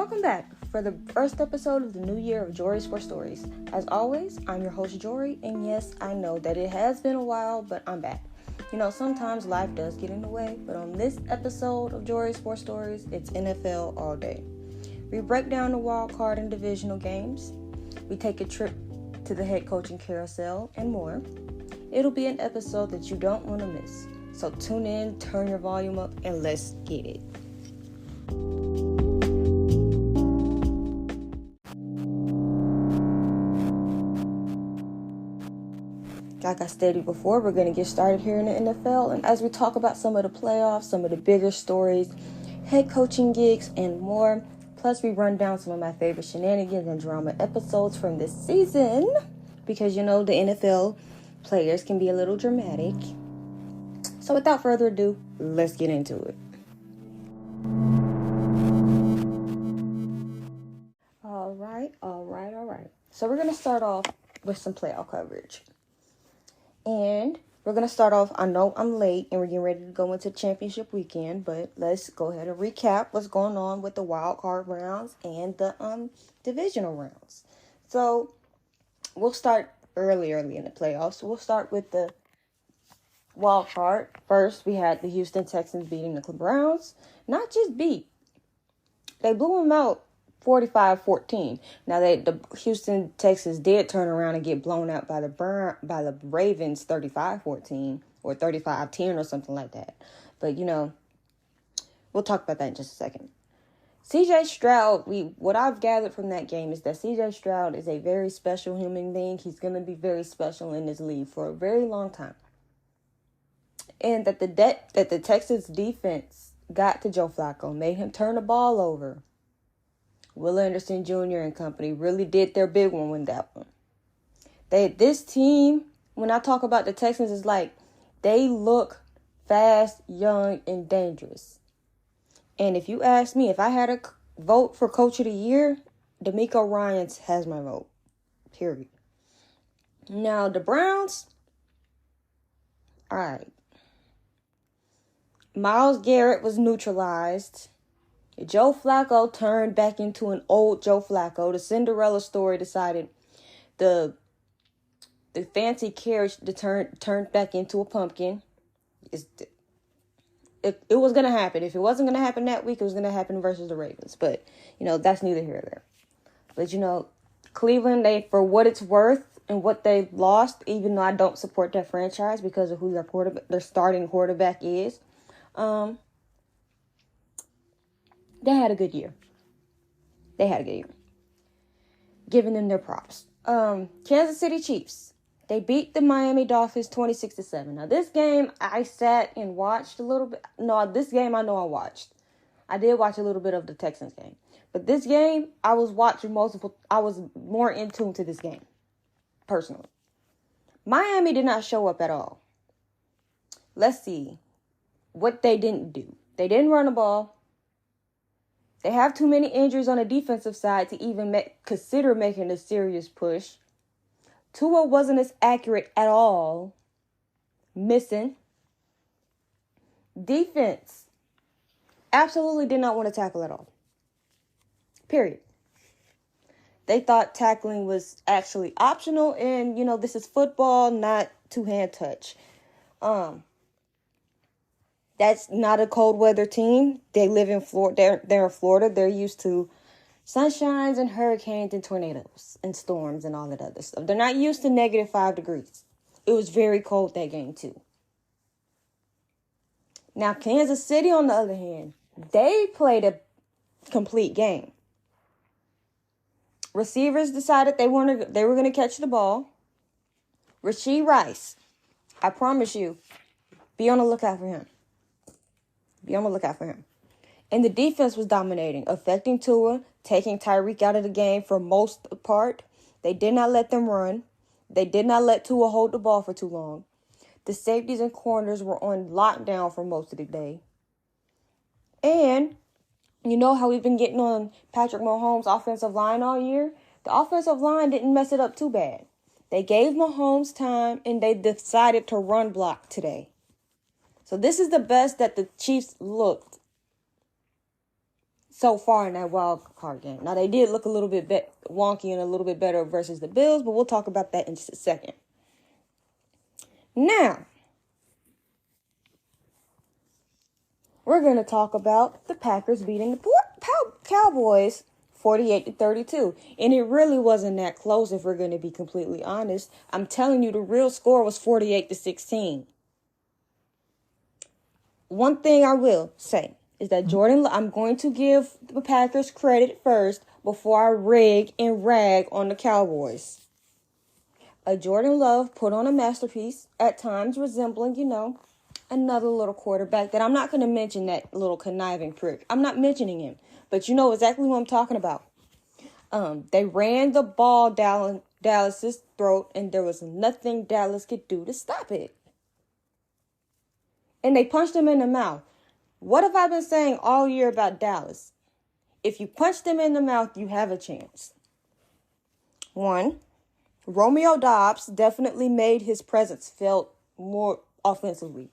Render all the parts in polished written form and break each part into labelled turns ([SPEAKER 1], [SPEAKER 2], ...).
[SPEAKER 1] welcome back for the first episode of the new year of Jori's for Stories. As always, I'm your host Jori, and yes, I know that it has been a while, but I'm back. You know, sometimes life does get in the way, but on this episode of Jori's for Stories, it's NFL all day. We break down the wild card and divisional games. We take a trip to the head coaching carousel and more. It'll be an episode that you don't want to miss. So tune in, turn your volume up, and let's get it. Like I stated before, we're going to get started here in the NFL. And as we talk about some of the playoffs, some of the bigger stories, head coaching gigs, and more, plus we run down some of my favorite shenanigans and drama episodes from this season. Because, you know, the NFL players can be a little dramatic. So without further ado, let's get into it. All right. So we're going to start off with some playoff coverage. And we're going to start off, I know I'm late and we're getting ready to go into championship weekend, but let's go ahead and recap what's going on with the wild card rounds and the divisional rounds. So we'll start early in the playoffs. We'll start with the wild card. First, we had the Houston Texans beating the Browns. Not just beat. They blew them out 45-14. Now, the Houston Texans did turn around and get blown out by the Ravens 35-14 or 35-10 or something like that. But, you know, we'll talk about that in just a second. C.J. Stroud, what I've gathered from that game is that C.J. Stroud is a very special human being. He's going to be very special in this league for a very long time. And that the Texans defense got to Joe Flacco, made him turn the ball over. Will Anderson Jr. and company really did their big one with that one. This team, when I talk about the Texans, is like they look fast, young, and dangerous. And if you ask me, if I had a vote for Coach of the Year, D'Amico Ryans has my vote. Period. Now, the Browns, all right. Myles Garrett was neutralized. Joe Flacco turned back into an old Joe Flacco. The Cinderella story decided the fancy carriage turned back into a pumpkin. It was going to happen. If it wasn't going to happen that week, it was going to happen versus the Ravens. But, you know, that's neither here nor there. But, you know, Cleveland, for what it's worth and what they lost, even though I don't support that franchise because of who their starting quarterback is, they had a good year. Giving them their props. Kansas City Chiefs. They beat the Miami Dolphins 26-7. Now, this game, I sat and watched a little bit. No, this game I know I watched. I did watch a little bit of the Texans game. But this game, I was watching I was more in tune to this game, personally. Miami did not show up at all. Let's see what they didn't do. They didn't run the ball. They have too many injuries on the defensive side to even consider making a serious push. Tua wasn't as accurate at all. Missing. Defense absolutely did not want to tackle at all. Period. They thought tackling was actually optional, and, you know, this is football, not two-hand touch. That's not a cold weather team. They live in Florida. They're in Florida. They're used to sunshines and hurricanes and tornadoes and storms and all that other stuff. They're not used to -5 degrees. It was very cold that game too. Now, Kansas City, on the other hand, they played a complete game. Receivers decided they were going to catch the ball. Rashee Rice, I promise you, be on the lookout for him. And the defense was dominating, affecting Tua, taking Tyreek out of the game for most part. They did not let them run. They did not let Tua hold the ball for too long. The safeties and corners were on lockdown for most of the day. And you know how we've been getting on Patrick Mahomes' offensive line all year? The offensive line didn't mess it up too bad. They gave Mahomes time, and they decided to run block today. So this is the best that the Chiefs looked so far in that wild card game. Now, they did look a little bit wonky and a little bit better versus the Bills, but we'll talk about that in just a second. Now, we're going to talk about the Packers beating the Cowboys 48-32. And it really wasn't that close if we're going to be completely honest. I'm telling you, the real score was 48-16. One thing I will say is that I'm going to give the Packers credit first before I rig and rag on the Cowboys. Jordan Love put on a masterpiece, at times resembling, another little quarterback that I'm not going to mention, that little conniving prick. I'm not mentioning him, but you know exactly what I'm talking about. They ran the ball down Dallas's throat, and there was nothing Dallas could do to stop it. And they punched him in the mouth. What have I been saying all year about Dallas? If you punch them in the mouth, you have a chance. 1, Romeo Doubs definitely made his presence felt more offensively.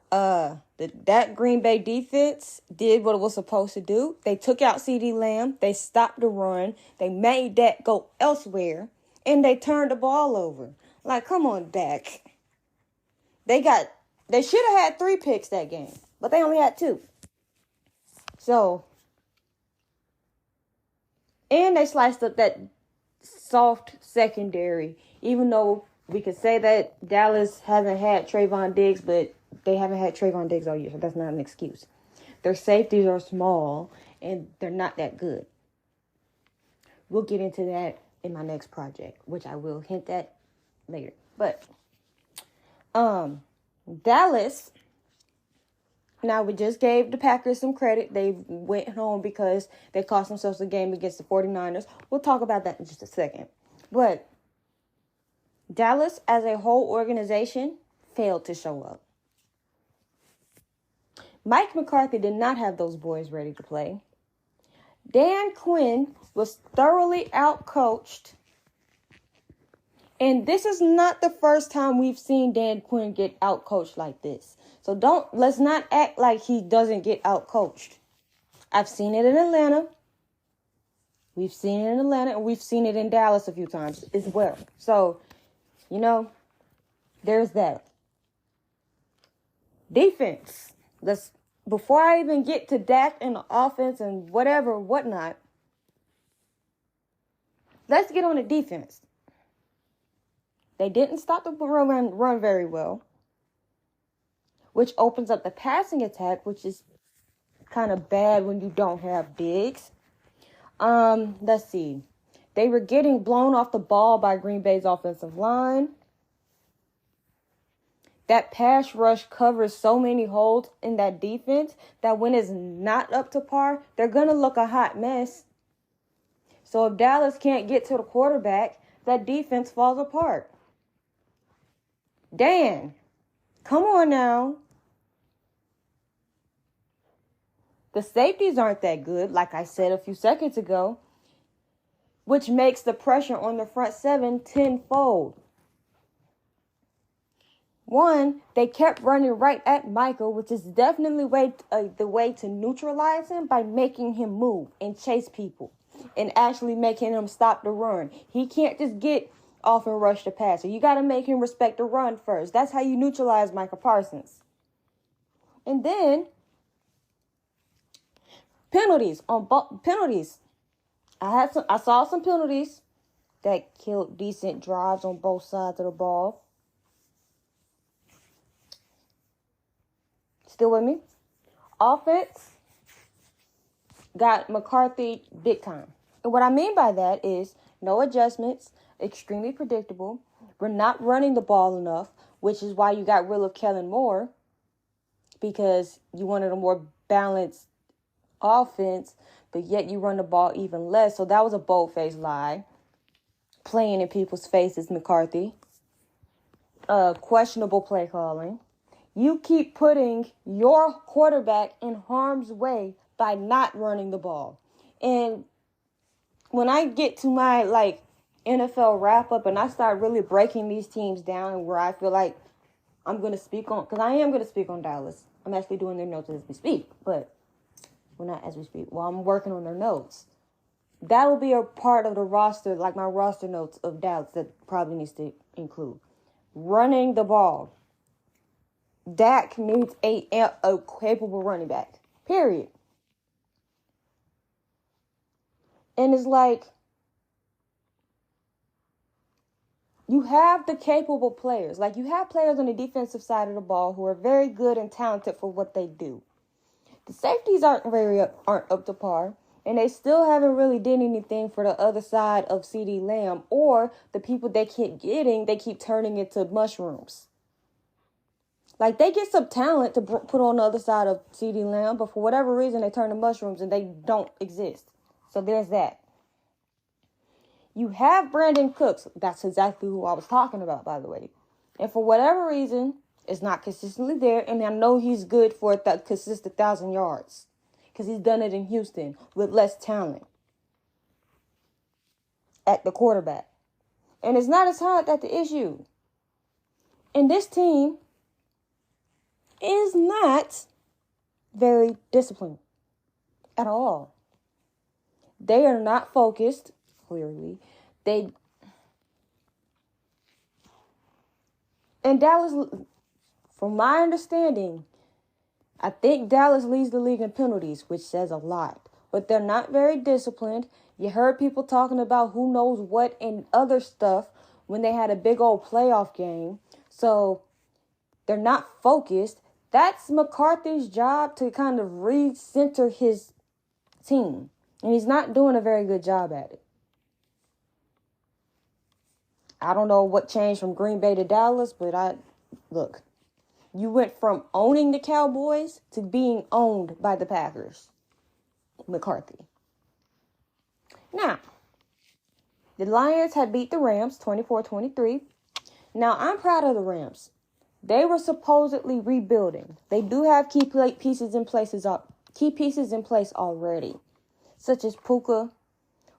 [SPEAKER 1] That Green Bay defense did what it was supposed to do. They took out CeeDee Lamb. They stopped the run. They made that go elsewhere. And they turned the ball over. Like, come on, Dak. They should have had 3 picks that game, but they only had 2. So, and they sliced up that soft secondary, even though we could say that Dallas hasn't had Trayvon Diggs, but they haven't had Trayvon Diggs all year, so that's not an excuse. Their safeties are small, and they're not that good. We'll get into that in my next project, which I will hint at later. But, Dallas, now we just gave the Packers some credit. They went home because they cost themselves a game against the 49ers. We'll talk about that in just a second. But Dallas, as a whole organization, failed to show up. Mike McCarthy did not have those boys ready to play. Dan Quinn was thoroughly outcoached. And this is not the first time we've seen Dan Quinn get outcoached like this. So let's not act like he doesn't get outcoached. I've seen it in Atlanta. We've seen it in Atlanta, and we've seen it in Dallas a few times as well. So, there's that. Defense. Before I even get to Dak and the offense and whatnot, let's get on the defense. They didn't stop the run very well, which opens up the passing attack, which is kind of bad when you don't have Diggs. Let's see. They were getting blown off the ball by Green Bay's offensive line. That pass rush covers so many holes in that defense that when it's not up to par, they're going to look a hot mess. So if Dallas can't get to the quarterback, that defense falls apart. Dan, come on now. The safeties aren't that good, like I said a few seconds ago, which makes the pressure on the front 7 tenfold. 1, they kept running right at Michael, which is definitely the way to neutralize him, by making him move and chase people and actually making him stop the run. He can't just get off and rush the passer. You got to make him respect the run first. That's how you neutralize Micah Parsons. And then penalties. I saw some penalties that killed decent drives on both sides of the ball. Still with me? Offense got McCarthy big time. And what I mean by that is no adjustments, extremely predictable. We're not running the ball enough, which is why you got rid of Kellen Moore, because you wanted a more balanced offense, but yet you run the ball even less. So that was a bold-faced lie. Playing in people's faces, McCarthy. Questionable play calling. You keep putting your quarterback in harm's way by not running the ball. And when I get to my NFL wrap up and I start really breaking these teams down, and where I feel like I'm going to speak on, because I am going to speak on Dallas. I'm actually doing their notes as we speak. But Well, not as we speak. Well, I'm working on their notes. That'll be a part of the roster, like my roster notes of Dallas that probably needs to include. Running the ball. Dak needs a capable running back. Period. And it's like, you have the capable players. Like, you have players on the defensive side of the ball who are very good and talented for what they do. The safeties aren't up to par. And they still haven't really did anything for the other side of CeeDee Lamb, or the people they keep getting, they keep turning into mushrooms. Like, they get some talent to put on the other side of CeeDee Lamb, but for whatever reason, they turn to mushrooms and they don't exist. So there's that. You have Brandon Cooks. That's exactly who I was talking about, by the way. And for whatever reason, it's not consistently there. And I know he's good for that consistent 1,000 yards. Because he's done it in Houston with less talent at the quarterback. And it's not his talent that's the issue. And this team is not very disciplined at all. They are not focused, clearly. And Dallas, from my understanding, I think Dallas leads the league in penalties, which says a lot. But they're not very disciplined. You heard people talking about who knows what and other stuff when they had a big old playoff game. So they're not focused. That's McCarthy's job, to kind of recenter his team. And he's not doing a very good job at it. I don't know what changed from Green Bay to Dallas, but look. You went from owning the Cowboys to being owned by the Packers. McCarthy. Now, the Lions had beat the Rams 24-23. Now, I'm proud of the Rams. They were supposedly rebuilding. They do have key pieces in place already, such as Puka,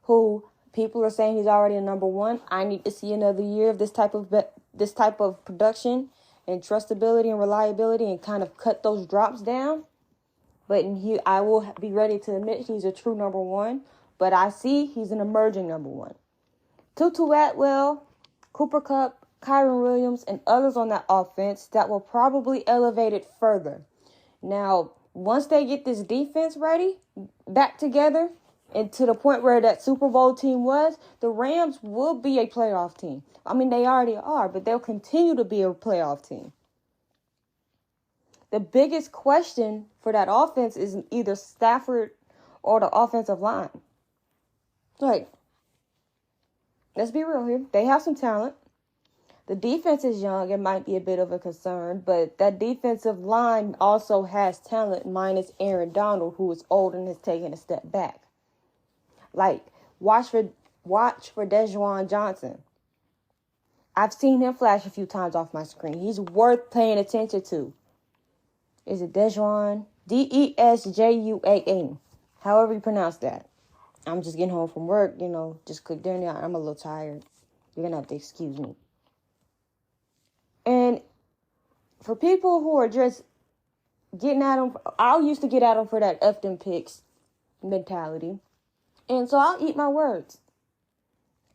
[SPEAKER 1] who people are saying he's already a number one. I need to see another year of this type of production and trustability and reliability, and kind of cut those drops down. But I will be ready to admit he's a true number one. But I see he's an emerging number one. Tutu Atwell, Cooper Kupp, Kyron Williams, and others on that offense that will probably elevate it further. Now, once they get this defense ready, back together, and to the point where that Super Bowl team was, the Rams will be a playoff team. I mean, they already are, but they'll continue to be a playoff team. The biggest question for that offense is either Stafford or the offensive line. Like, let's be real here. They have some talent. The defense is young. It might be a bit of a concern, but that defensive line also has talent, minus Aaron Donald, who is old and has taken a step back. Like, watch for Dejuan Johnson. I've seen him flash a few times off my screen. He's worth paying attention to. Is it Dejuan? Desjuan. However you pronounce that. I'm just getting home from work, just cooked dinner. I'm a little tired. You're going to have to excuse me. And for people who are just getting at them, I used to get at them for that F them picks mentality. And so I'll eat my words.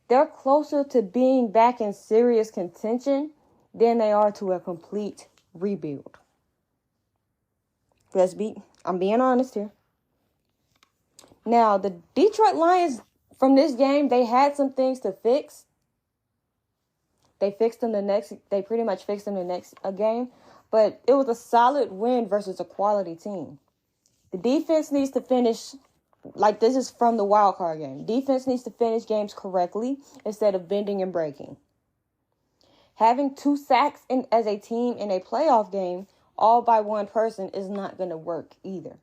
[SPEAKER 1] They're closer to being back in serious contention than they are to a complete rebuild. I'm being honest here. Now, the Detroit Lions, from this game, they had some things to fix. They pretty much fixed them the next game. But it was a solid win versus a quality team. The defense needs to finish, like this is from the wild card game. Defense needs to finish games correctly instead of bending and breaking. Having 2 sacks as a team in a playoff game, all by one person, is not going to work either.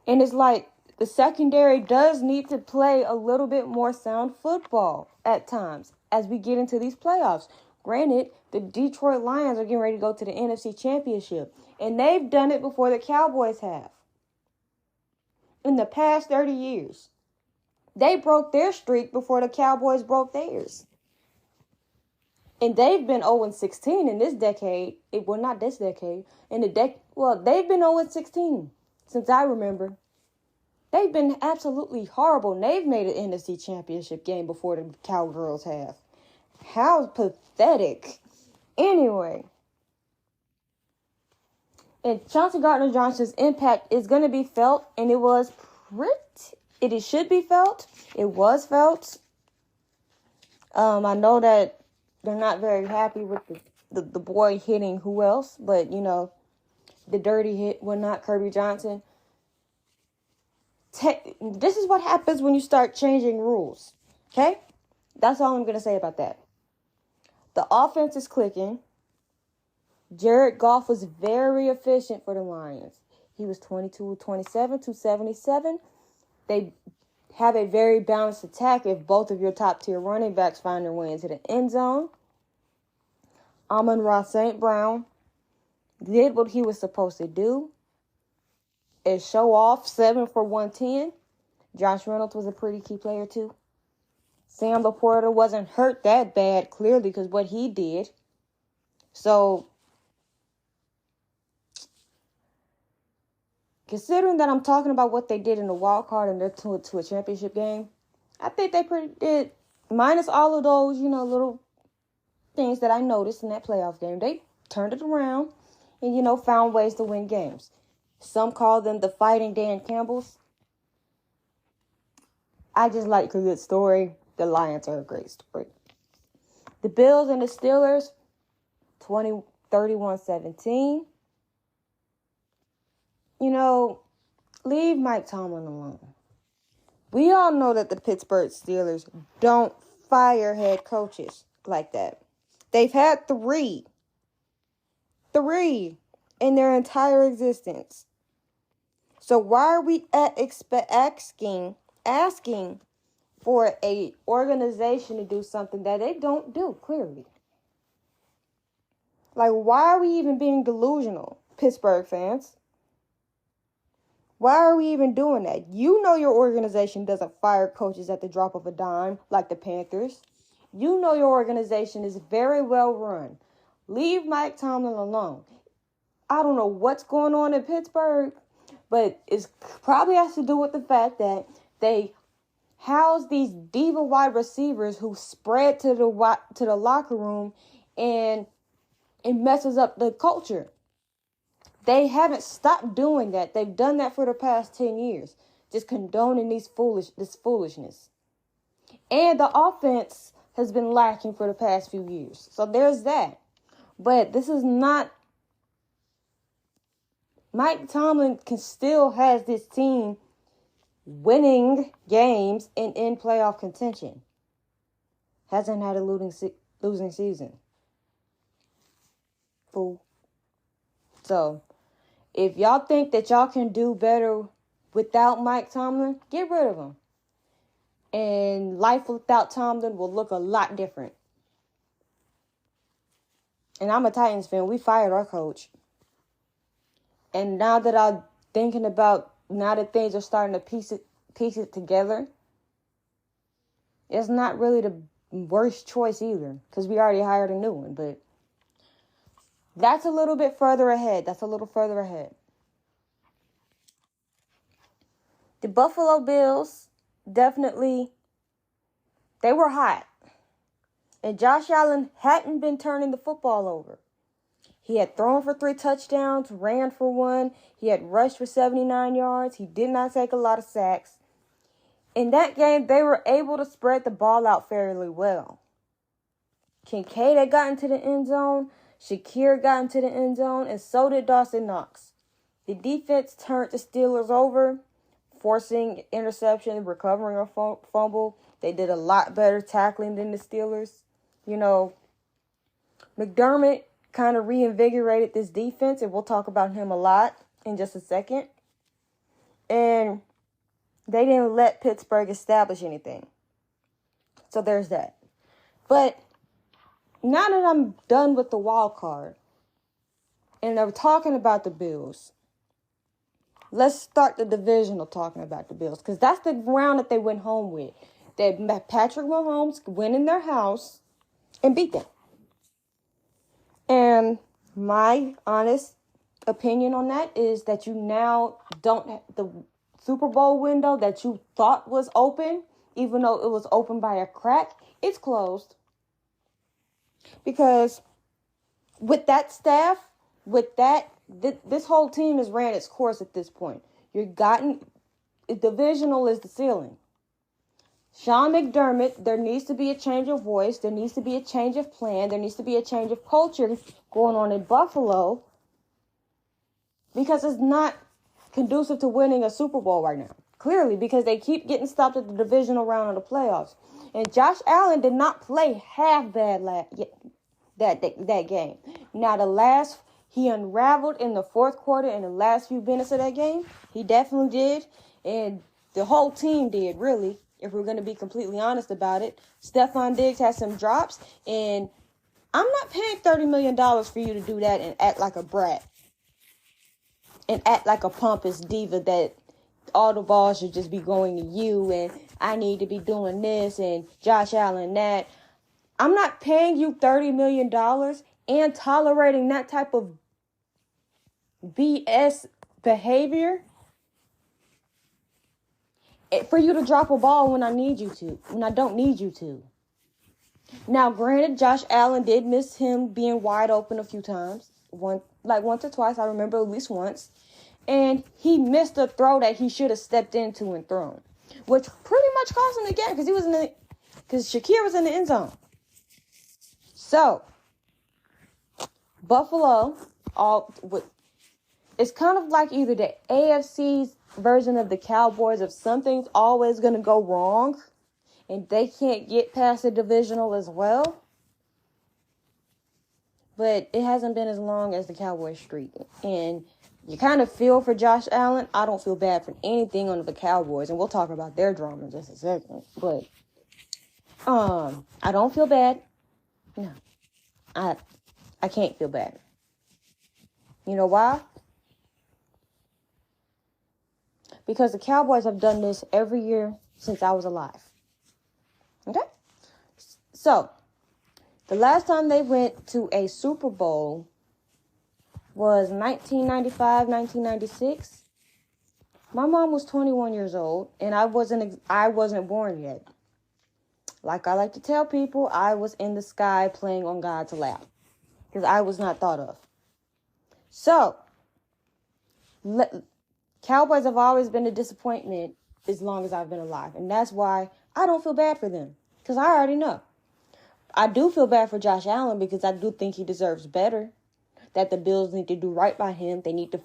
[SPEAKER 1] And it's like the secondary does need to play a little bit more sound football at times as we get into these playoffs. Granted, the Detroit Lions are getting ready to go to the NFC Championship, and they've done it before the Cowboys have. In the past 30 years, they broke their streak before the Cowboys broke theirs. And they've been 0-16 in this decade. Well, not this decade. They've been 0-16 since I remember. They've been absolutely horrible. They've made an NFC Championship game before the Cowgirls have. How pathetic. Anyway. And Chauncey Gardner-Johnson's impact is going to be felt, and it should be felt. It was felt. I know that they're not very happy with the boy hitting who else, but, the dirty hit, not Kirby Johnson. This is what happens when you start changing rules, okay? That's all I'm going to say about that. The offense is clicking. Jared Goff was very efficient for the Lions. He was 22-27, 277. They have a very balanced attack if both of your top-tier running backs find their way into the end zone. Amon-Ra St. Brown did what he was supposed to do. And show off 7 for 110. Josh Reynolds was a pretty key player too. Sam Laporta wasn't hurt that bad, clearly, because what he did. So, considering that I'm talking about what they did in the wild card and they're to a championship game, I think they did, minus all of those, little things that I noticed in that playoff game. They turned it around and, found ways to win games. Some call them the Fighting Dan Campbells. I just like a good story. The Lions are a great story. The Bills and the Steelers, 31-17. Leave Mike Tomlin alone. We all know that the Pittsburgh Steelers don't fire head coaches like that. They've had three in their entire existence. So why are we asking for a organization to do something that they don't do, clearly? Like, why are we even being delusional, Pittsburgh fans? Why are we even doing that? You know your organization doesn't fire coaches at the drop of a dime like the Panthers. You know your organization is very well run. Leave Mike Tomlin alone. I don't know what's going on in Pittsburgh, but it probably has to do with the fact that they house these diva wide receivers who spread to the locker room, and it messes up the culture. They haven't stopped doing that. They've done that for the past 10 years, just condoning this foolishness. And the offense has been lacking for the past few years. So there's that. But this is not... Mike Tomlin still has this team winning games and in playoff contention. Hasn't had a losing season. Fool. So, if y'all think that y'all can do better without Mike Tomlin, get rid of him. And life without Tomlin will look a lot different. And I'm a Titans fan. We fired our coach. And now that I'm thinking about, now that things are starting to piece it together, it's not really the worst choice either, because we already hired a new one. But that's a little bit further ahead. The Buffalo Bills, definitely, they were hot. And Josh Allen hadn't been turning the football over. He had thrown for 3 touchdowns, ran for 1. He had rushed for 79 yards. He did not take a lot of sacks. In that game, they were able to spread the ball out fairly well. Kincaid had gotten to the end zone. Shakir got into the end zone, and so did Dawson Knox. The defense turned the Steelers over, forcing interception, recovering a fumble. They did a lot better tackling than the Steelers. McDermott kind of reinvigorated this defense, and we'll talk about him a lot in just a second. And they didn't let Pittsburgh establish anything. So there's that. But now that I'm done with the wild card, and they're talking about the Bills, let's start the divisional talking about the Bills, because that's the round that they went home with. They met Patrick Mahomes went in their house and beat them. And my honest opinion on that is that you now don't the Super Bowl window that you thought was open, even though it was open by a crack, it's closed. Because with that staff, this whole team has ran its course at this point. Divisional is the ceiling. Sean McDermott, there needs to be a change of voice. There needs to be a change of plan. There needs to be a change of culture going on in Buffalo, because it's not conducive to winning a Super Bowl right now. Clearly, because they keep getting stopped at the divisional round of the playoffs. And Josh Allen did not play half bad that game. Now, he unraveled in the fourth quarter in the last few minutes of that game. He definitely did. And the whole team did, really, if we're going to be completely honest about it. Stephon Diggs had some drops. And I'm not paying $30 million for you to do that and act like a brat. And act like a pompous diva that all the balls should just be going to you and I need to be doing this and Josh Allen that. I'm not paying you $30 million and tolerating that type of BS behavior for you to drop a ball when I don't need you to. Now, granted, Josh Allen did miss him being wide open a few times. Once or twice, I remember at least once. And he missed a throw that he should have stepped into and thrown, which pretty much cost him the game because Shakir was in the end zone. So, Buffalo, it's kind of like either the AFC's version of the Cowboys of something's always going to go wrong and they can't get past the divisional as well. But it hasn't been as long as the Cowboys streak. And you kind of feel for Josh Allen. I don't feel bad for anything under the Cowboys. And we'll talk about their drama in just a second. But I don't feel bad. No. I can't feel bad. You know why? Because the Cowboys have done this every year since I was alive. Okay? So, the last time they went to a Super Bowl was 1995, 1996. My mom was 21 years old, and I wasn't born yet. Like I like to tell people, I was in the sky playing on God's lap, because I was not thought of. So, Cowboys have always been a disappointment as long as I've been alive, and that's why I don't feel bad for them, because I already know. I do feel bad for Josh Allen because I do think he deserves better. That the Bills need to do right by him. They need to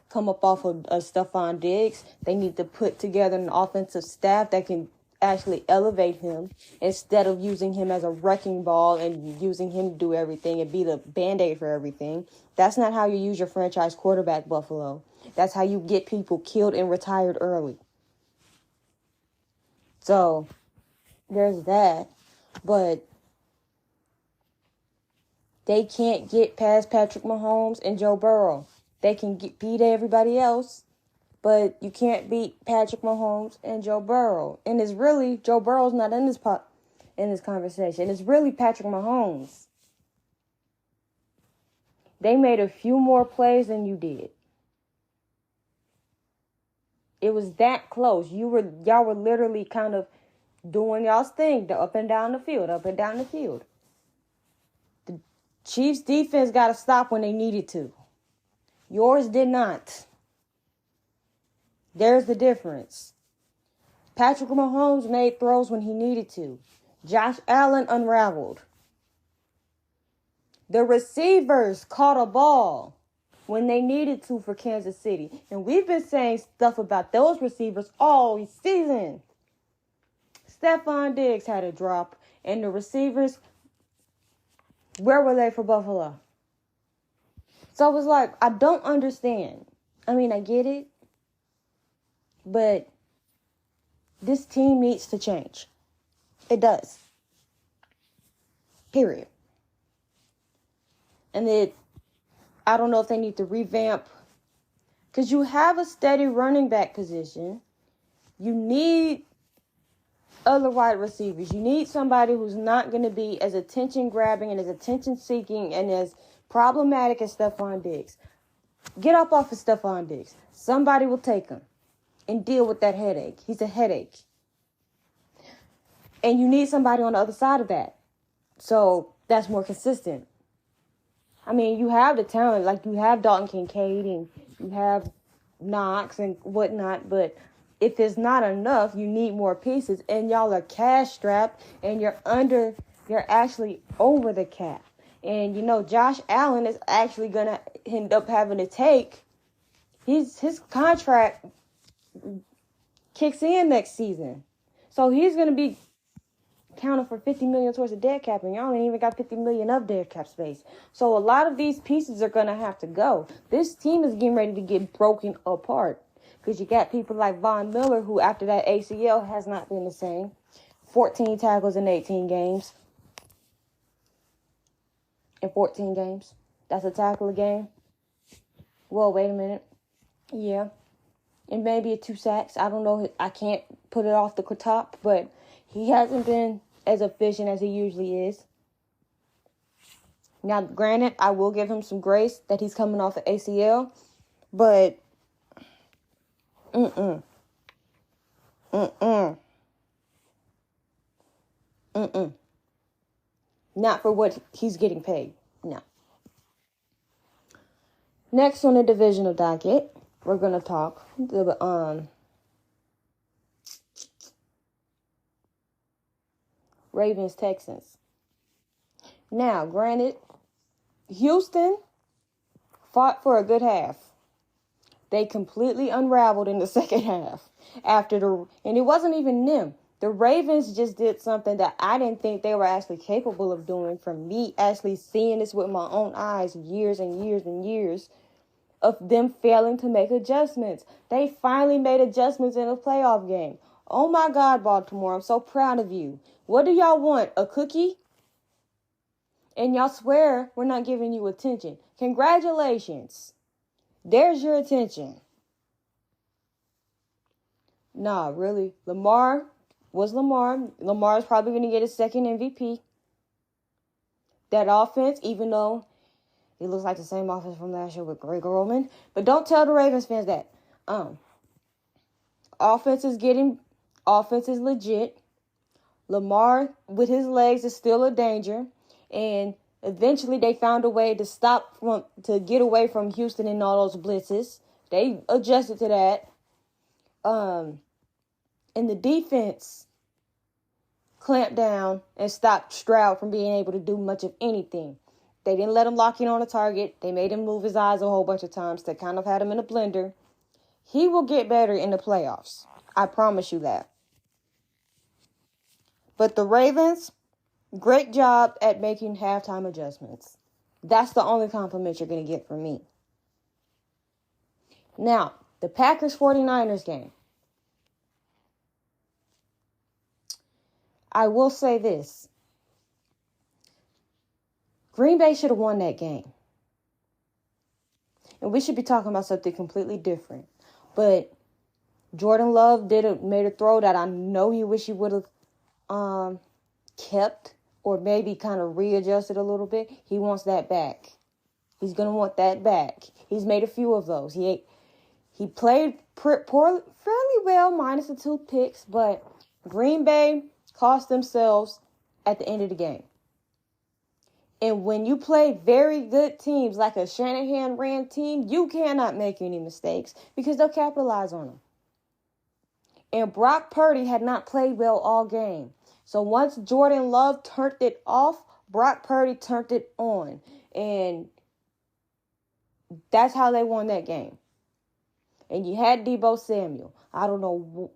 [SPEAKER 1] come up off of Stephon Diggs. They need to put together an offensive staff that can actually elevate him instead of using him as a wrecking ball and using him to do everything and be the Band-Aid for everything. That's not how you use your franchise quarterback, Buffalo. That's how you get people killed and retired early. So, there's that. But they can't get past Patrick Mahomes and Joe Burrow. They can beat everybody else, but you can't beat Patrick Mahomes and Joe Burrow. And it's really, Joe Burrow's not in this conversation. It's really Patrick Mahomes. They made a few more plays than you did. It was that close. Y'all were literally kind of doing y'all's thing, up and down the field. The Chiefs defense got to stop when they needed to. Yours did not. There's the difference. Patrick Mahomes made throws when he needed to. Josh Allen unraveled. The receivers caught a ball when they needed to for Kansas City. And we've been saying stuff about those receivers all season. Stephon Diggs had a drop. And the receivers, where were they for Buffalo? So I was like, I don't understand. I mean, I get it. But this team needs to change. It does. Period. And I don't know if they need to revamp. Because you have a steady running back position. You need other wide receivers. You need somebody who's not going to be as attention-grabbing and as attention-seeking and as problematic as Stephon Diggs. Get up off of Stephon Diggs. Somebody will take him and deal with that headache. He's a headache. And you need somebody on the other side of that. So that's more consistent. I mean, you have the talent. Like, you have Dalton Kincaid and you have Knox and whatnot. But if it's not enough, you need more pieces. And y'all are cash strapped and you're actually over the cap. And, Josh Allen is actually going to end up having to take his contract kicks in next season. So he's going to be counted for $50 million towards the dead cap, and y'all ain't even got $50 million of dead cap space. So a lot of these pieces are going to have to go. This team is getting ready to get broken apart because you got people like Von Miller, who after that ACL has not been the same. 14 tackles in 18 games. In 14 games. That's a tackle a game. Well, wait a minute. Yeah. And maybe 2 sacks. I don't know. I can't put it off the top, but he hasn't been as efficient as he usually is. Now, granted, I will give him some grace that he's coming off the ACL, but not for what he's getting paid. No. Next on the divisional docket, we're going to talk the Ravens-Texans. Now, granted, Houston fought for a good half. They completely unraveled in the second half. And it wasn't even them. The Ravens just did something that I didn't think they were actually capable of doing, from me actually seeing this with my own eyes years and years and years of them failing to make adjustments. They finally made adjustments in a playoff game. Oh my God, Baltimore, I'm so proud of you. What do y'all want? A cookie? And y'all swear we're not giving you attention. Congratulations. There's your attention. Nah, really. Lamar was Lamar. Lamar's probably going to get his second MVP. That offense, even though it looks like the same offense from last year with Greg Roman. But don't tell the Ravens fans that. Offense is legit. Lamar, with his legs, is still a danger. And eventually they found a way to get away from Houston and all those blitzes. They adjusted to that. And the defense clamped down and stopped Stroud from being able to do much of anything. They didn't let him lock in on a target. They made him move his eyes a whole bunch of times. They kind of had him in a blender. He will get better in the playoffs. I promise you that. But the Ravens, great job at making halftime adjustments. That's the only compliment you're going to get from me. Now, the Packers-49ers game. I will say this. Green Bay should have won that game. And we should be talking about something completely different. But Jordan Love made a throw that I know he wish he would have kept, or maybe kind of readjusted a little bit. He wants that back. He's going to want that back. He's made a few of those. He played fairly well, minus the 2 picks, but Green Bay cost themselves at the end of the game. And when you play very good teams like a Shanahan-ran team, you cannot make any mistakes because they'll capitalize on them. And Brock Purdy had not played well all game. So once Jordan Love turned it off, Brock Purdy turned it on. And that's how they won that game. And you had Deebo Samuel. I don't know.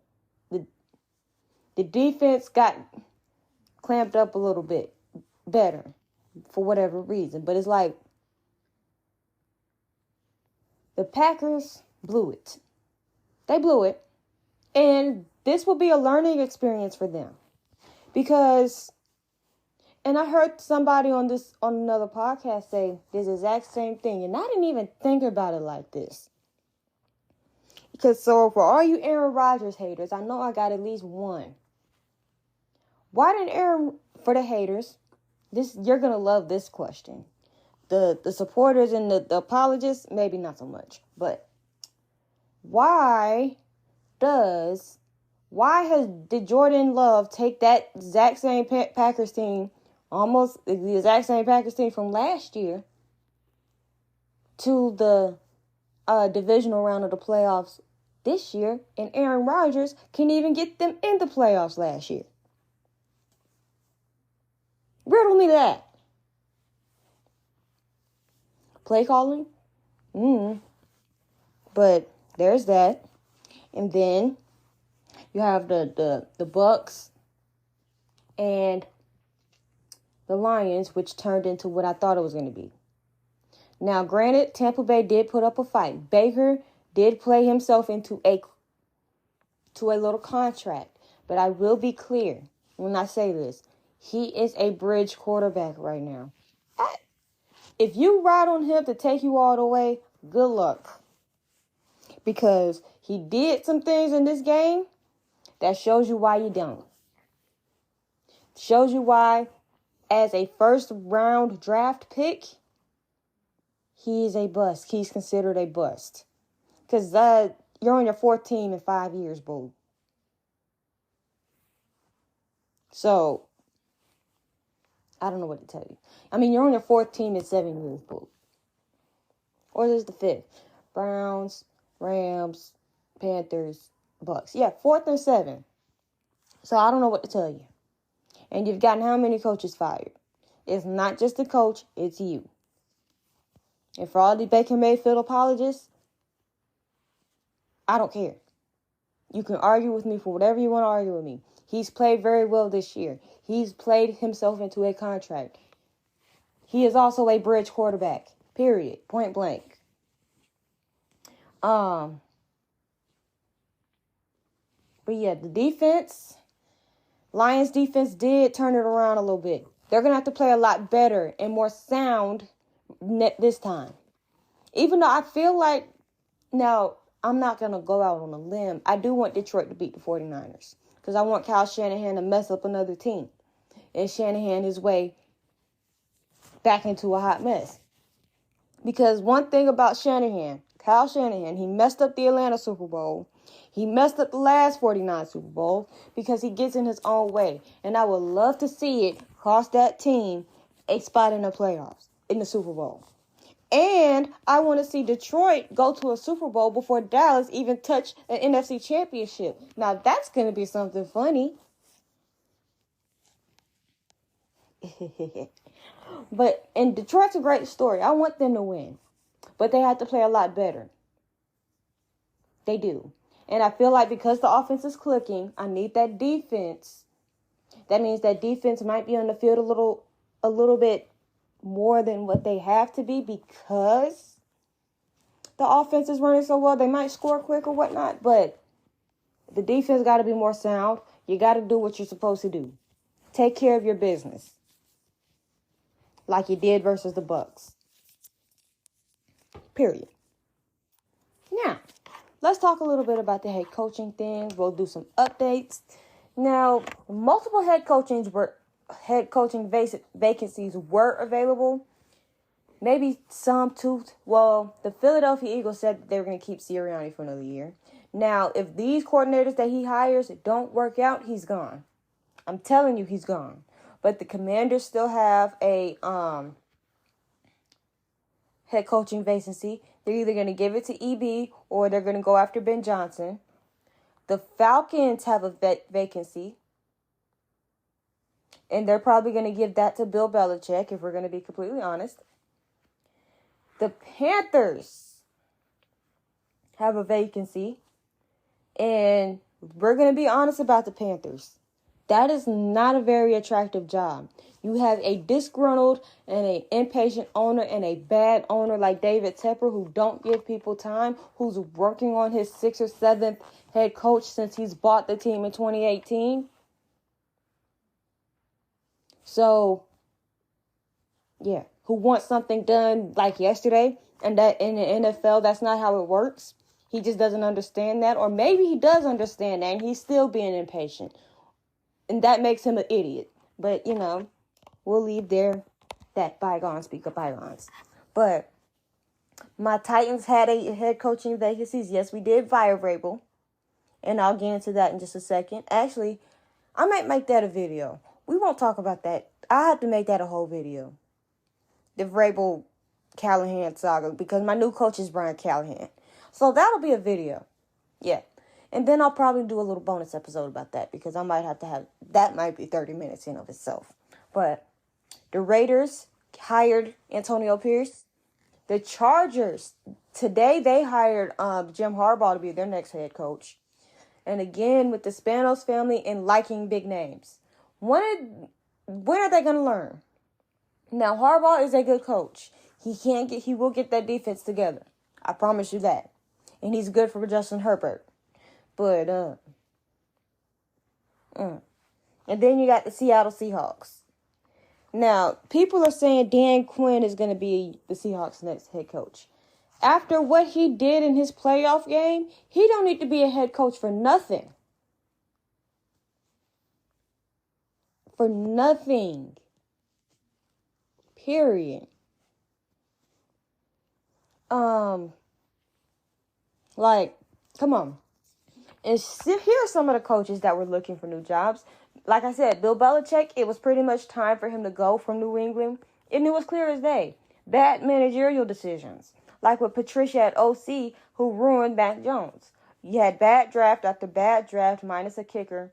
[SPEAKER 1] The defense got clamped up a little bit better for whatever reason. But it's like the Packers blew it. They blew it. And this will be a learning experience for them. Because, and I heard somebody on another podcast say this exact same thing. And I didn't even think about it like this. Because so for all you Aaron Rodgers haters, I know I got at least one. Why didn't for the haters, you're going to love this question. the supporters and the apologists, maybe not so much. But why did Jordan Love take that exact same Packers team, almost the exact same Packers team from last year, to the divisional round of the playoffs this year, and Aaron Rodgers can even get them in the playoffs last year? Riddle me that. Play calling? But there's that. And then you have the Bucks and the Lions, which turned into what I thought it was going to be. Now, granted, Tampa Bay did put up a fight. Baker did play himself into a little contract. But I will be clear when I say this. He is a bridge quarterback right now. If you ride on him to take you all the way, good luck. Because he did some things in this game that shows you why you don't. Shows you why, as a first round draft pick, he is a bust. He's considered a bust. Because you're on your fourth team in 5 years, boo. So, I don't know what to tell you. I mean, you're on your fourth team in 7 years, boo. Or is this the fifth? Browns, Rams, Panthers, Bucks. Yeah, 4th and 7. So I don't know what to tell you. And you've gotten how many coaches fired? It's not just the coach, it's you. And for all the Baker Mayfield apologists, I don't care. You can argue with me for whatever you want to argue with me. He's played very well this year. He's played himself into a contract. He is also a bridge quarterback. Period. Point blank. But yeah, the defense, Lions defense did turn it around a little bit. They're going to have to play a lot better and more sound this time. Even though I feel like, now, I'm not going to go out on a limb. I do want Detroit to beat the 49ers. Because I want Kyle Shanahan to mess up another team. And Shanahan his way back into a hot mess. Because one thing about Shanahan, Kyle Shanahan, he messed up the Atlanta Super Bowl. He messed up the last 49 Super Bowl because he gets in his own way. And I would love to see it cost that team a spot in the playoffs, in the Super Bowl. And I want to see Detroit go to a Super Bowl before Dallas even touch an NFC championship. Now, that's going to be something funny. And Detroit's a great story. I want them to win. But they have to play a lot better. They do. And I feel like because the offense is clicking, I need that defense. That means that defense might be on the field a little bit more than what they have to be because the offense is running so well. They might score quick or whatnot, but the defense got to be more sound. You got to do what you're supposed to do. Take care of your business. Like you did versus the Bucks. Period. Now, let's talk a little bit about the head coaching thing. We'll do some updates. Now, multiple head coaching vacancies were available. Maybe some too. Well, the Philadelphia Eagles said that they were going to keep Sirianni for another year. Now, if these coordinators that he hires don't work out, he's gone. I'm telling you, he's gone. But the Commanders still have a head coaching vacancy. They're either going to give it to EB or they're going to go after Ben Johnson. The Falcons have a vacancy. And they're probably going to give that to Bill Belichick, if we're going to be completely honest. The Panthers have a vacancy. And we're going to be honest about the Panthers. That is not a very attractive job. You have a disgruntled and an impatient owner and a bad owner like David Tepper who don't give people time, who's working on his 6th or 7th head coach since he's bought the team in 2018. So, yeah, who wants something done like yesterday, and that in the NFL, that's not how it works. He just doesn't understand that, or maybe he does understand that, and he's still being impatient. And that makes him an idiot. But, we'll leave there that bygones speak of bygones. But my Titans had a head coaching vacancies. Yes, we did fire Vrabel. And I'll get into that in just a second. Actually, I might make that a video. We won't talk about that. I have to make that a whole video. The Vrabel Callahan saga. Because my new coach is Brian Callahan. So that'll be a video. Yeah. And then I'll probably do a little bonus episode about that. Because I might have to have... That might be 30 minutes in of itself. But the Raiders hired Antonio Pierce. The Chargers, today they hired Jim Harbaugh to be their next head coach. And again, with the Spanos family and liking big names. When are they going to learn? Now, Harbaugh is a good coach. He will get that defense together. I promise you that. And he's good for Justin Herbert. But, and then you got the Seattle Seahawks. Now, people are saying Dan Quinn is going to be the Seahawks' next head coach. After what he did in his playoff game, he don't need to be a head coach for nothing. For nothing. Period. Come on. And here are some of the coaches that were looking for new jobs. Like I said, Bill Belichick, it was pretty much time for him to go from New England. And it was clear as day. Bad managerial decisions. Like with Patricia at OC, who ruined Mac Jones. You had bad draft after bad draft, minus a kicker.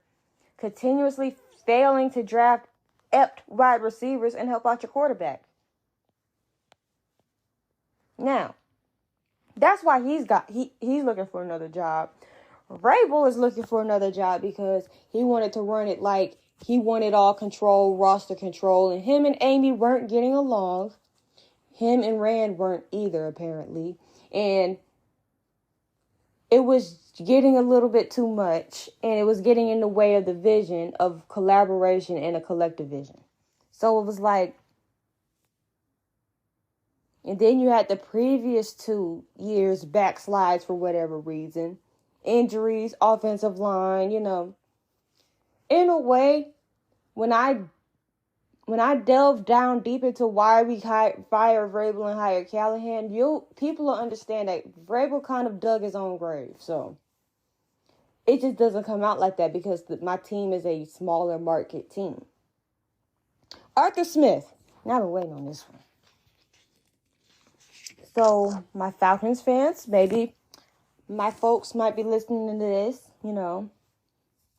[SPEAKER 1] Continuously failing to draft apt wide receivers and help out your quarterback. Now, that's why he's looking for another job. Vrabel is looking for another job because he wanted to run it like he wanted all control, roster control, and him and Amy weren't getting along. Him and Rand weren't either, apparently. And it was getting a little bit too much, and it was getting in the way of the vision of collaboration and a collective vision. So it was like, and then you had the previous 2 years backslides for whatever reason. Injuries, offensive line, In a way, when I delve down deep into why we fired Vrabel and hired Callahan, people will understand that Vrabel kind of dug his own grave. So it just doesn't come out like that because my team is a smaller market team. Arthur Smith. Now I've been waiting on this one. So my Falcons fans, maybe my folks might be listening to this,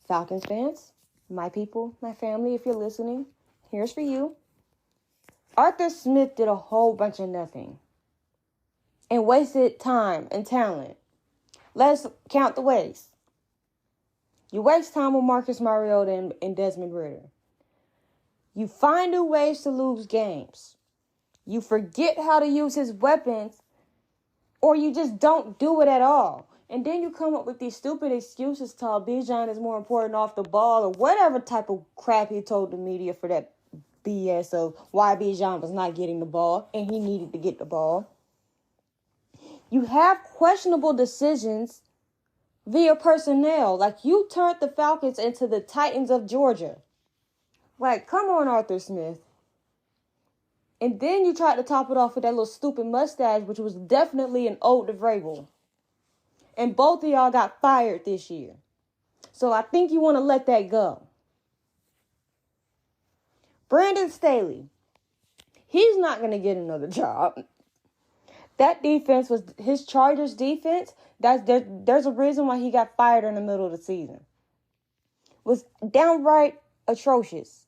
[SPEAKER 1] Falcons fans, my people, my family, if you're listening, here's for you. Arthur Smith did a whole bunch of nothing and wasted time and talent. Let's count the waste. You waste time with Marcus Mariota and Desmond Ridder. You find new ways to lose games. You forget how to use his weapons, or you just don't do it at all. And then you come up with these stupid excuses to how Bijan is more important off the ball or whatever type of crap he told the media for that BS of why Bijan was not getting the ball and he needed to get the ball. You have questionable decisions via personnel. Like you turned the Falcons into the Titans of Georgia. Like, come on, Arthur Smith. And then you tried to top it off with that little stupid mustache, which was definitely an ode to Vrabel. And both of y'all got fired this year. So I think you want to let that go. Brandon Staley. He's not going to get another job. That defense was his Chargers defense. There's a reason why he got fired in the middle of the season. Was downright atrocious.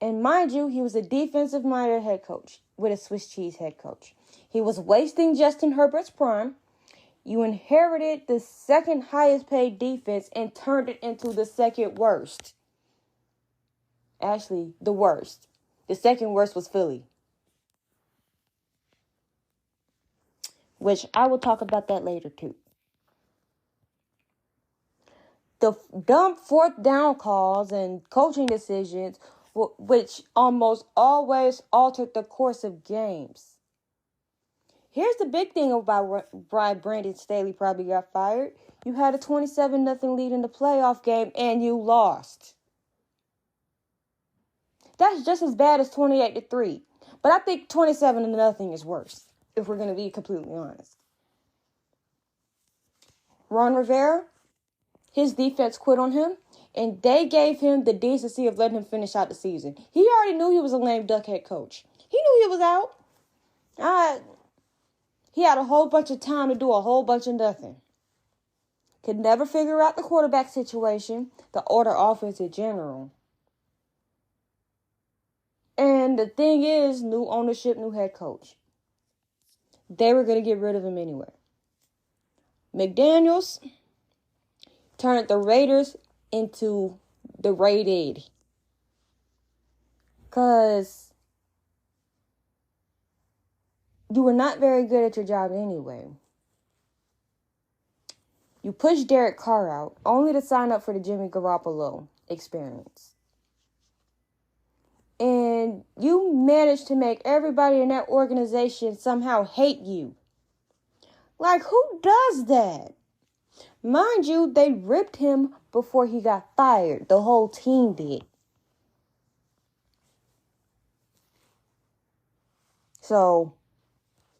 [SPEAKER 1] And mind you, he was a defensive-minded head coach with a Swiss cheese head coach. He was wasting Justin Herbert's prime. You inherited the second highest paid defense and turned it into the second worst. Actually, the worst. The second worst was Philly. Which I will talk about that later too. The dumb fourth down calls and coaching decisions, which almost always altered the course of games. Here's the big thing about why Brandon Staley probably got fired. You had a 27-0 lead in the playoff game and you lost. That's just as bad as 28-3. But I think 27-0 is worse, if we're going to be completely honest. Ron Rivera, his defense quit on him, and they gave him the decency of letting him finish out the season. He already knew he was a lame duck head coach. He knew he was out. He had a whole bunch of time to do a whole bunch of nothing. Could never figure out the quarterback situation, the order offense in general. And the thing is, new ownership, new head coach. They were going to get rid of him anyway. McDaniels turned the Raiders into the Raided. Because you were not very good at your job anyway. You pushed Derek Carr out only to sign up for the Jimmy Garoppolo experience. And you managed to make everybody in that organization somehow hate you. Like, who does that? Mind you, they ripped him before he got fired. The whole team did. So,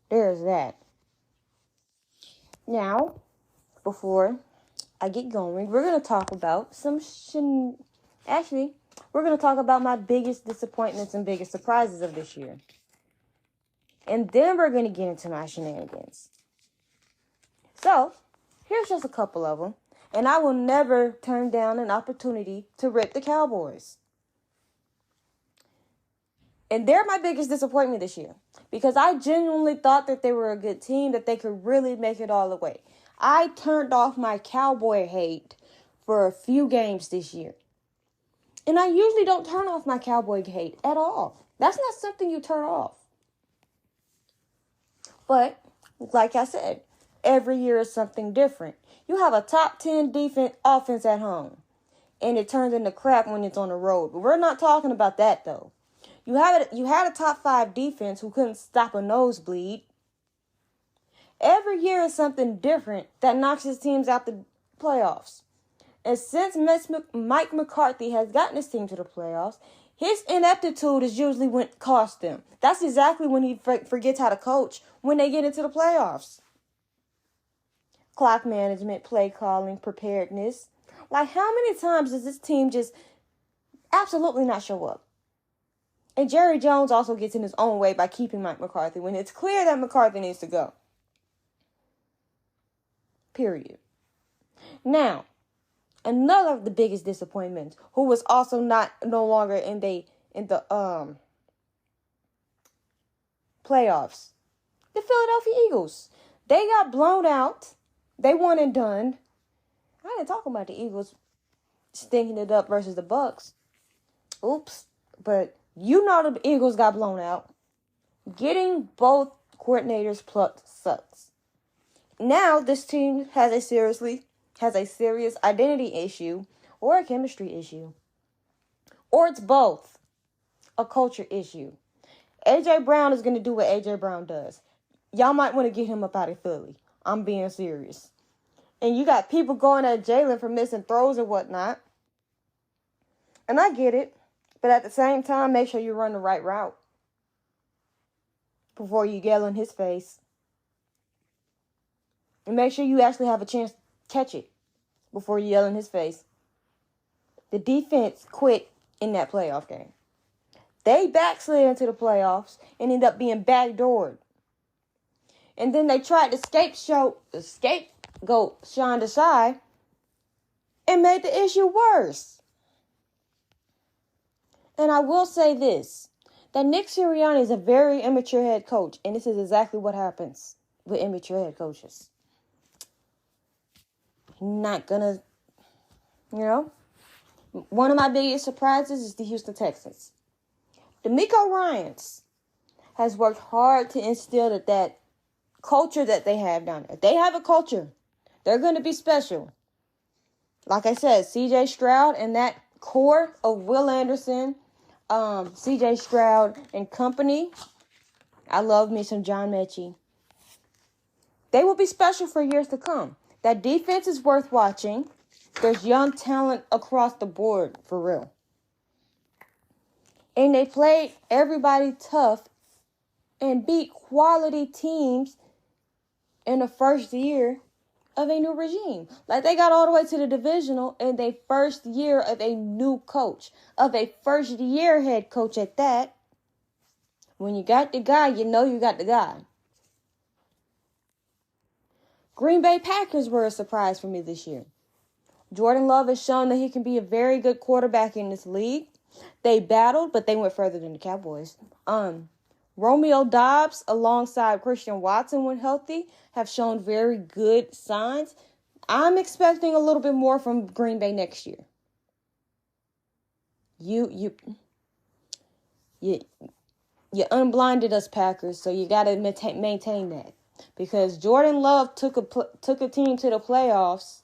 [SPEAKER 1] there's that. Now, before I get going, we're going to talk about we're going to talk about my biggest disappointments and biggest surprises of this year. And then we're going to get into my shenanigans. So, here's just a couple of them. And I will never turn down an opportunity to rip the Cowboys. And they're my biggest disappointment this year. Because I genuinely thought that they were a good team, that they could really make it all the way. I turned off my Cowboy hate for a few games this year. And I usually don't turn off my Cowboy hate at all. That's not something you turn off. But, like I said, every year is something different. You have a top 10 offense at home. And it turns into crap when it's on the road. But we're not talking about that, though. You had a top 5 defense who couldn't stop a nosebleed. Every year is something different that knocks his teams out the playoffs. And since Mike McCarthy has gotten his team to the playoffs, his ineptitude is usually what costs them. That's exactly when he forgets how to coach when they get into the playoffs. Clock management, play calling, preparedness. Like, how many times does this team just absolutely not show up? And Jerry Jones also gets in his own way by keeping Mike McCarthy when it's clear that McCarthy needs to go. Period. Now, another of the biggest disappointments, who was also no longer in the playoffs, the Philadelphia Eagles. They got blown out. They won and done. I didn't talk about the Eagles stinking it up versus the Bucks. Oops. But you know the Eagles got blown out. Getting both coordinators plucked sucks. Now this team has a serious identity issue or a chemistry issue. Or it's both. A culture issue. A.J. Brown is going to do what A.J. Brown does. Y'all might want to get him up out of Philly. I'm being serious. And you got people going at Jalen for missing throws and whatnot. And I get it. But at the same time, make sure you run the right route before you yell in his face. And make sure you actually have a chance to catch it before you yell in his face. The defense quit in that playoff game. They backslid into the playoffs and ended up being backdoored. And then they tried to scapegoat Sean Desai and made the issue worse. And I will say this, that Nick Sirianni is a very immature head coach, and this is exactly what happens with immature head coaches. Not gonna, one of my biggest surprises is the Houston Texans. DeMeco Ryans has worked hard to instill that culture that they have down there. They have a culture. They're going to be special. Like I said, C.J. Stroud and that core of Will Anderson, C.J. Stroud and company. I love me some John Mechie. They will be special for years to come. That defense is worth watching. There's young talent across the board, for real. And they played everybody tough and beat quality teams in the first year of a new regime. Like, they got all the way to the divisional in their first year of a new coach, of a first-year head coach at that. When you got the guy, you know you got the guy. Green Bay Packers were a surprise for me this year. Jordan Love has shown that he can be a very good quarterback in this league. They battled, but they went further than the Cowboys. Romeo Doubs, alongside Christian Watson when healthy, have shown very good signs. I'm expecting a little bit more from Green Bay next year. You unblinded us, Packers, so you got to maintain that. Because Jordan Love took a team to the playoffs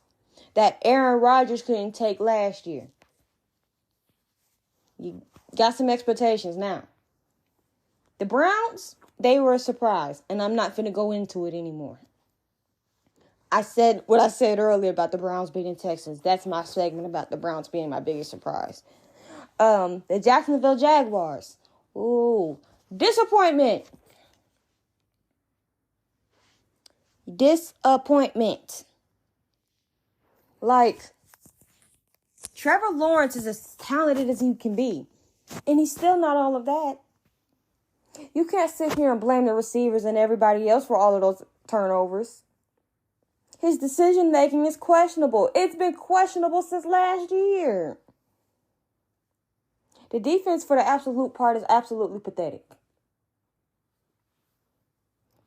[SPEAKER 1] that Aaron Rodgers couldn't take last year. You got some expectations now. The Browns, they were a surprise, and I'm not finna go into it anymore. I said what I said earlier about the Browns beating Texans. That's my segment about the Browns being my biggest surprise. The Jacksonville Jaguars. Ooh, disappointment. Disappointment. Like, Trevor Lawrence is as talented as he can be, and he's still not all of that. You can't sit here and blame the receivers and everybody else for all of those turnovers. His decision-making is questionable. It's been questionable since last year. The defense for the absolute part is absolutely pathetic.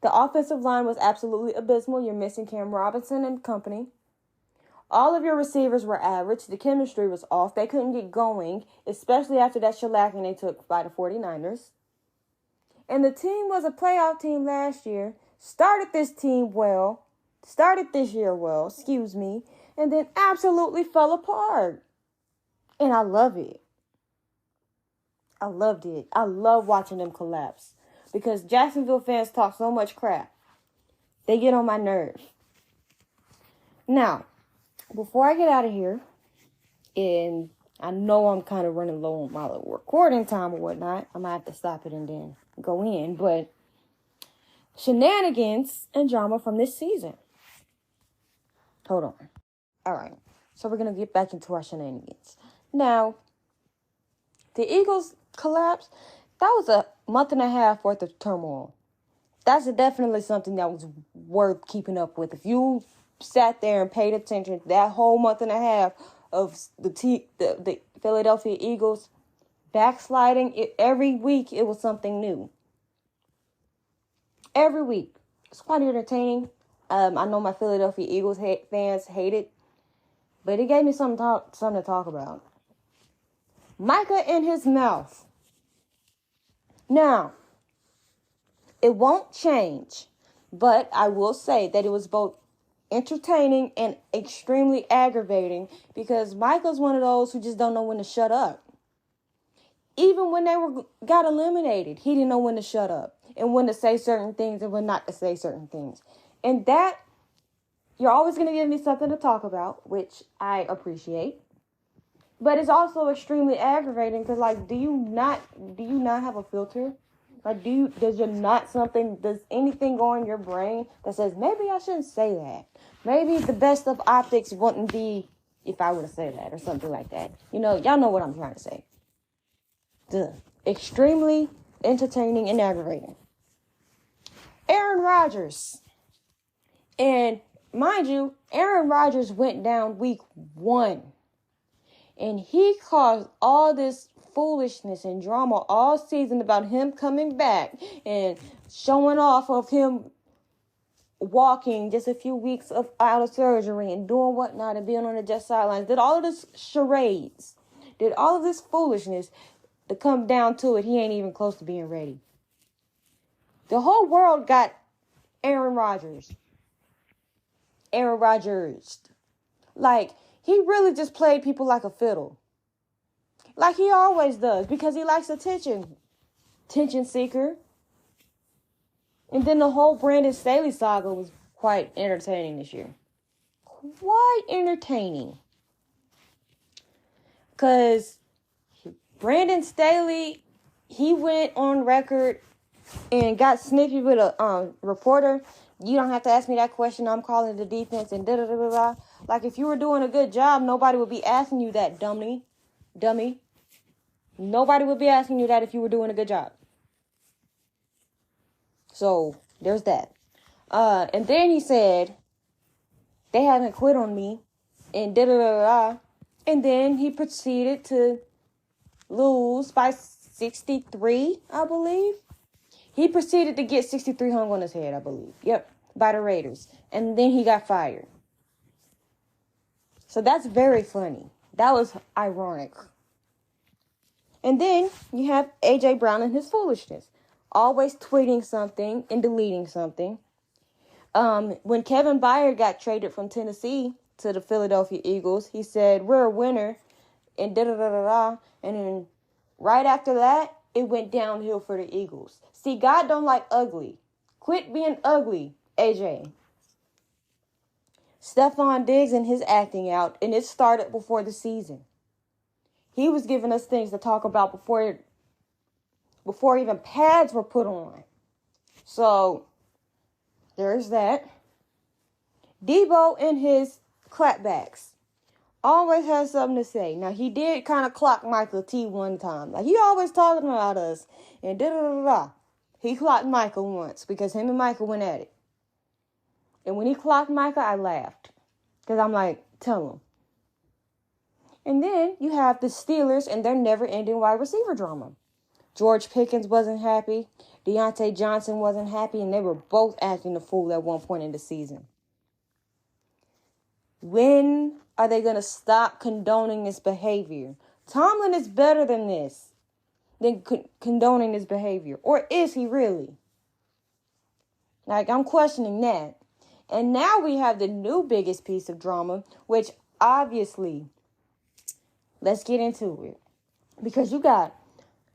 [SPEAKER 1] The offensive line was absolutely abysmal. You're missing Cam Robinson and company. All of your receivers were average. The chemistry was off. They couldn't get going, especially after that shellacking they took by the 49ers. And the team was a playoff team last year. Started this year well, and then absolutely fell apart. And I love it. I loved it. I love watching them collapse. Because Jacksonville fans talk so much crap. They get on my nerve. Now, before I get out of here, and I know I'm kind of running low on my recording time or whatnot, I might have to stop it and then go in, but shenanigans and drama from this season. Hold on. All right. So we're going to get back into our shenanigans. Now, the Eagles collapse, that was a month and a half worth of turmoil. That's definitely something that was worth keeping up with. If you sat there and paid attention that whole month and a half of the Philadelphia Eagles backsliding, every week it was something new. Every week. It's quite entertaining. I know my Philadelphia Eagles fans hate it, but it gave me something to talk about. Micah in his mouth. Now, it won't change, but I will say that it was both entertaining and extremely aggravating because Micah's one of those who just don't know when to shut up. Even when they got eliminated, he didn't know when to shut up and when to say certain things and when not to say certain things. And that, you're always going to give me something to talk about, which I appreciate. But it's also extremely aggravating because, like, do you not have a filter? Like, does anything go in your brain that says, maybe I shouldn't say that? Maybe the best of optics wouldn't be if I were to say that or something like that. You know, y'all know what I'm trying to say. Duh. Extremely entertaining and aggravating. Aaron Rodgers. And mind you, Aaron Rodgers went down week 1. And he caused all this foolishness and drama all season about him coming back and showing off of him walking just a few weeks out of surgery and doing whatnot and being on the Jets sidelines. Did all of this charades. Did all of this foolishness to come down to it. He ain't even close to being ready. The whole world got Aaron Rodgers. Aaron Rodgers. Like, he really just played people like a fiddle. Like he always does. Because he likes attention. Attention seeker. And then the whole Brandon Staley saga was quite entertaining this year. Quite entertaining. Because Brandon Staley, he went on record and got snippy with a reporter, you don't have to ask me that question. I'm calling the defense and da-da-da-da-da. Like, if you were doing a good job, nobody would be asking you that, dummy. Nobody would be asking you that if you were doing a good job. So, there's that. And then he said, they haven't quit on me, and da-da-da-da-da. And then he proceeded to lose by 63, I believe. He proceeded to get 63 hung on his head, I believe. Yep, by the Raiders. And then he got fired. So that's very funny. That was ironic. And then you have A.J. Brown and his foolishness. Always tweeting something and deleting something. When Kevin Byard got traded from Tennessee to the Philadelphia Eagles, he said, we're a winner, and da-da-da-da-da. And then right after that, it went downhill for the Eagles. See, God don't like ugly. Quit being ugly, AJ. Stephon Diggs and his acting out, and it started before the season. He was giving us things to talk about before even pads were put on. So, there's that. Debo and his clapbacks always has something to say. Now, he did kind of clock Michael T one time. Like, he always talking about us. And da-da-da-da-da. He clocked Michael once because him and Michael went at it. And when he clocked Michael, I laughed. Because I'm like, tell him. And then you have the Steelers and their never-ending wide receiver drama. George Pickens wasn't happy. Deontay Johnson wasn't happy. And they were both acting the fool at one point in the season. When are they going to stop condoning this behavior? Tomlin is better than this. Than condoning this behavior. Or is he really? Like, I'm questioning that. And now we have the new biggest piece of drama, which obviously, let's get into it. Because you got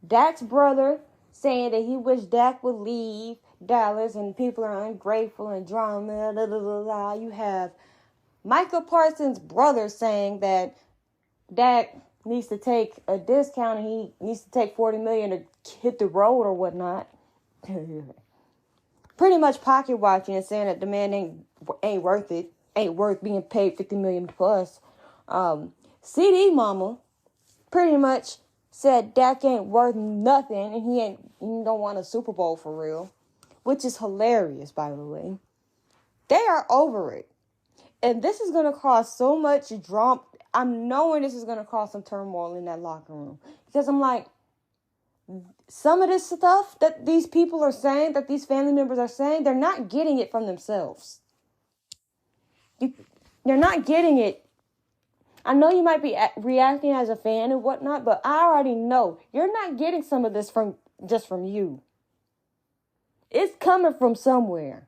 [SPEAKER 1] Dak's brother saying that he wished Dak would leave Dallas and people are ungrateful and drama. Blah, blah, blah, blah. You have Micah Parsons' brother saying that Dak needs to take a discount and he needs to take $40 million to hit the road or whatnot. Pretty much pocket watching and saying that the man ain't worth it, ain't worth being paid $50 million plus. CD Mama pretty much said Dak ain't worth nothing and he don't want a Super Bowl for real, which is hilarious, by the way. They are over it. And this is going to cause so much drama. I'm knowing this is going to cause some turmoil in that locker room. Because I'm like, some of this stuff that these people are saying, that these family members are saying, they're not getting it from themselves. They're not getting it. I know you might be reacting as a fan and whatnot, but I already know you're not getting some of this from you. It's coming from somewhere.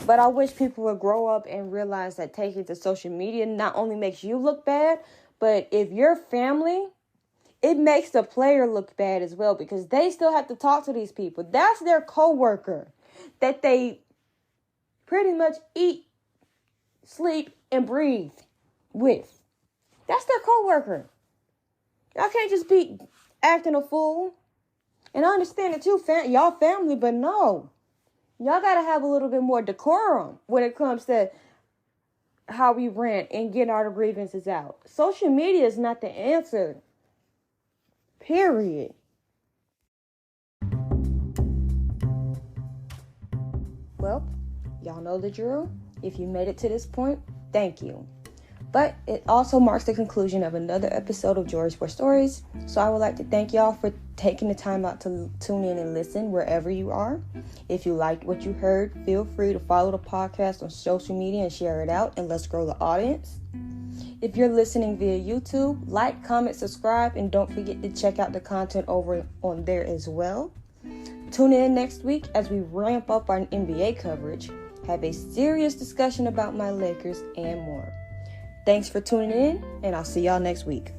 [SPEAKER 1] But I wish people would grow up and realize that taking to social media not only makes you look bad, but if your family, it makes the player look bad as well because they still have to talk to these people. That's their coworker that they pretty much eat, sleep, and breathe with. That's their coworker. Y'all can't just be acting a fool. And I understand it too, y'all family, but no. Y'all got to have a little bit more decorum when it comes to how we rant and getting our grievances out. Social media is not the answer. Period. Well, y'all know the drill. If you made it to this point, thank you. But it also marks the conclusion of another episode of Jori's War Stories. So I would like to thank y'all for taking the time out to tune in and listen wherever you are. If you liked what you heard, feel free to follow the podcast on social media and share it out, and let's grow the audience. If you're listening via YouTube, like, comment, subscribe, and don't forget to check out the content over on there as well. Tune in next week as we ramp up our NBA coverage, have a serious discussion about my Lakers, and more. Thanks for tuning in, and I'll see y'all next week.